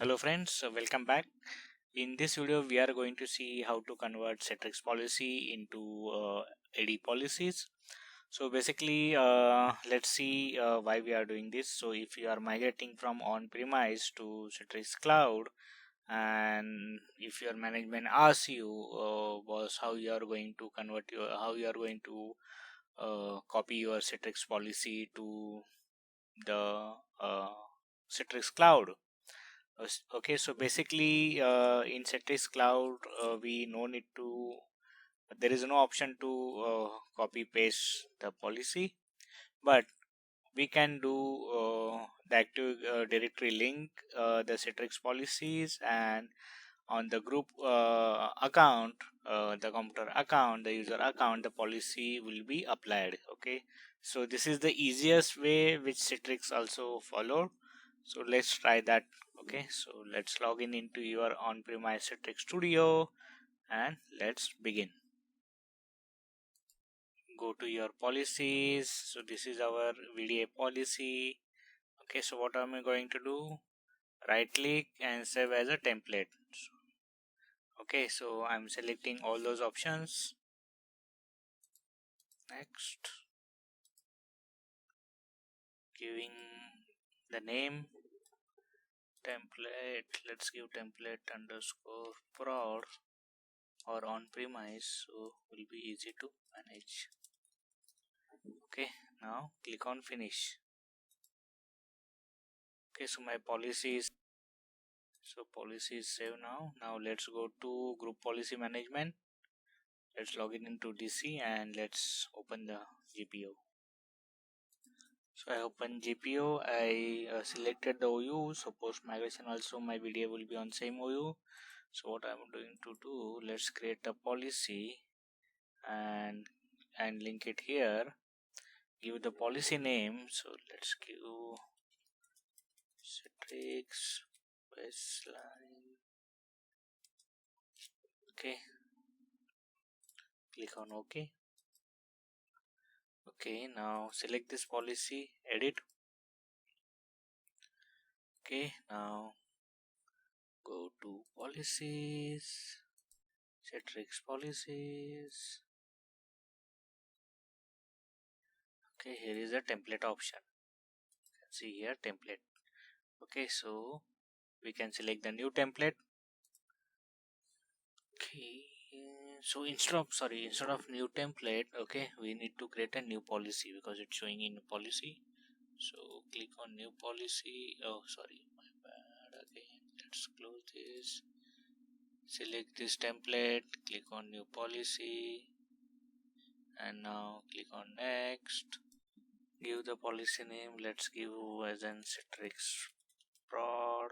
Hello friends, welcome back. In this video, we are going to see how to convert Citrix policy into AD policies. So basically, let's see why we are doing this. So if you are migrating from on-premise to Citrix Cloud, and if your management asks you, boss, how you are going to convert how you are going to copy your Citrix policy to the Citrix Cloud. Okay, so basically in Citrix Cloud, we no need to, there is no option to copy paste the policy, but we can do the active directory link the Citrix policies, and on the group account, the computer account, the user account, the policy will be applied. Okay, so this is the easiest way which Citrix also followed. So let's try that. Okay, so let's log in into your on-premise Citrix Studio and let's begin. Go to your policies. So this is our VDA policy. Okay, so what am I going to do? Right click and save as a template. Okay, so I'm selecting all those options. Next, giving the name template. Let's give template underscore prod or on premise, so will be easy to manage. Okay, now click on finish. Okay, so my policy is saved now. Now let's go to group policy management. Let's log in into DC and let's open the GPO. So I open GPO, I selected the OU, so post migration also my video will be on same OU. So what I'm going to do, let's create a policy and link it here, give the policy name. So let's give Citrix baseline. Okay, click on OK. Okay, now select this policy, edit. Okay, now go to policies, Citrix policies. Okay, here is a template option. You can see here template. Okay, so we can select the new template. Okay, so instead of new template, okay, we need to create a new policy because it's showing in policy. So click on new policy. Oh, sorry, my bad. Again, let's close this. Select this template, click on new policy, and now click on next. Give the policy name. Let's give as an Citrix prod.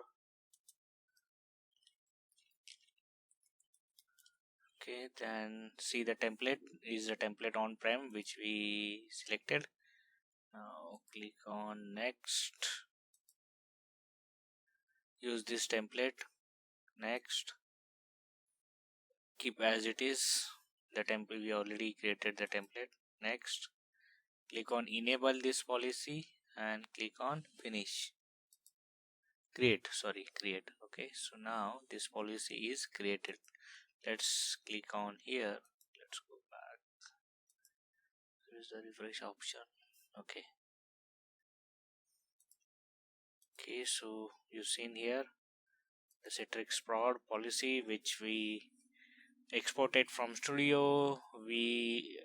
Okay, then see the template is the template on-prem which we selected. Now click on next. Use this template. Next. Keep as it is. The template we already created the template. Next. Click on enable this policy and click on finish. Create. Okay, so now this policy is created. Let's click on here. Let's go back. There is the refresh option. Okay, so you've seen here the Citrix prod policy which we exported from Studio. We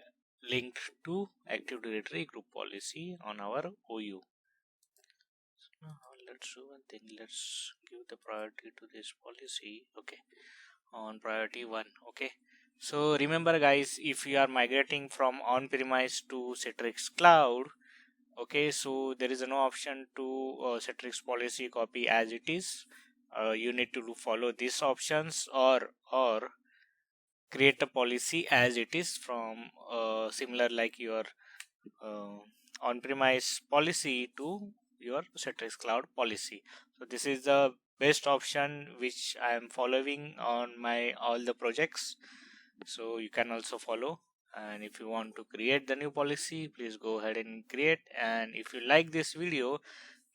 linked to Active Directory group policy on our OU. So now let's do one thing. Let's give the priority to this policy. Okay, on priority 1. Okay, so remember guys, if you are migrating from on-premise to Citrix Cloud, okay, so there is no option to Citrix policy copy as it is. You need to follow these options or create a policy as it is from similar like your uh, on-premise policy to your Citrix Cloud policy. So this is the best option which I am following on my all the projects. So you can also follow, and if you want to create the new policy, please go ahead and create. And if you like this video,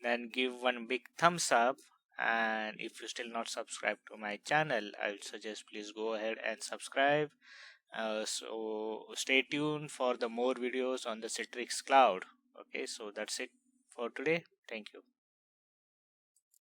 then give one big thumbs up And if you still not subscribed to my channel, I would suggest please go ahead and subscribe. So stay tuned for the more videos on the Citrix Cloud. Okay, so that's it for today. Thank you.